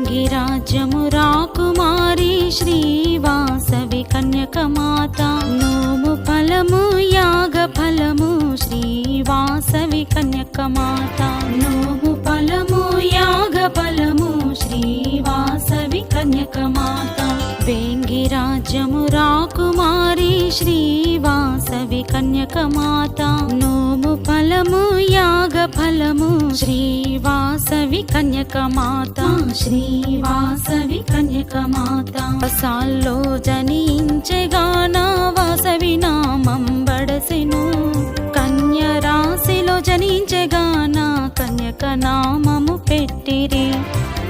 వేంగిరాజ్యము రాకుమారి శ్రీవాసవి కన్యకమాత నోము ఫలము యాగ ఫలము శ్రీవాసవి కన్యకమాత నోము ఫలము యాగ ఫలము శ్రీవాసవి కన్యకమాత వేంగిరాజ్యము రాకుమారి శ్రీవాసవి కన్యకమాత నోము ఫలము యాగ ఫలము శ్రీవాసవి కన్యకమాత శ్రీవాసవి కన్యకమాత వసాల్లో జనించెగాన వాసవి నామం బడసెను కన్య రాశిలో జనించెగాన కన్యక నామము పెట్టిరి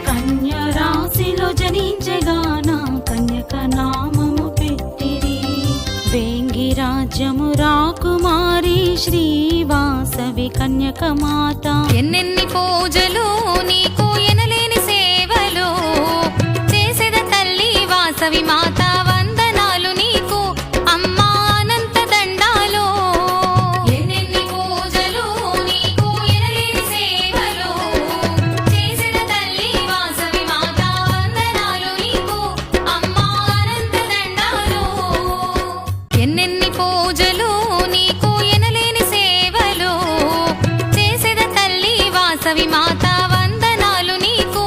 కన్య రాశిలో జనించెగాన కన్యక నామము పెట్టిరి వేంగిరాజ్యము రాకుమారి శ్రీవాసవి కన్యకమాత ఎన్నెన్ని పూజలు నీకు ఎనలేని సేవలు చేసేద తల్లి వాసవి మాత వందనాలు నీకు అమ్మా అనంత దండాలు ఎన్నెన్ని పూజలు నీకు ఎనలేని సేవలు చేసేద తల్లి వాసవి మాత వందనాలు నీకు అమ్మా అనంత దండాలు ఎన్నెన్ని పూజలు నీకు ఎనలేని సేవలు చేసేద తల్లి వాసవి మాత వందనాలు నీకు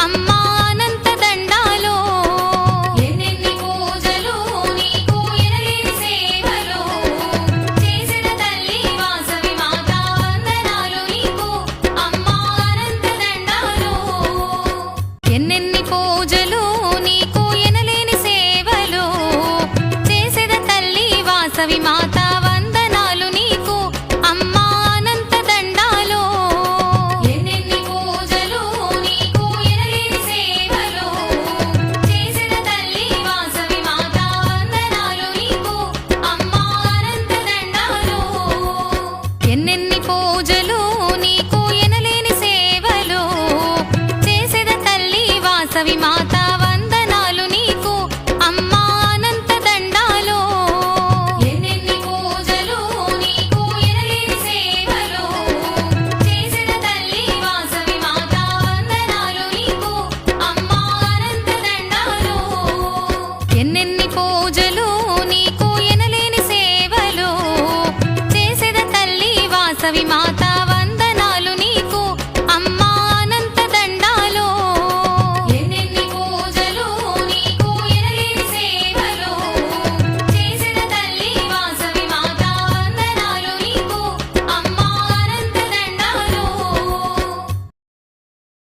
అమ్మా అనంత దండాలు ఎన్నెన్ని పూజలు నీకు ఎనలేని సేవలు చేసేద తల్లి వాసవి మాత వందనాలు నీకు అమ్మా అనంత దండాలు ఎన్నెన్ని పూజలు నీకు ఎనలేని సేవలు చేసేద తల్లి వాసవి మాత వందనాలు నీకు అమ్మా అనంత దండాలు ఎన్నెన్ని పూజలు నీకు ఎనలేని సేవలు చేసేద తల్లి వాసవి మాత వందనాలు నీకు అమ్మా అనంత దండాలు ఎన్నెన్ని పూజలు నీకు ఎనలేని సేవలు చేసేద తల్లి వాసవి మాత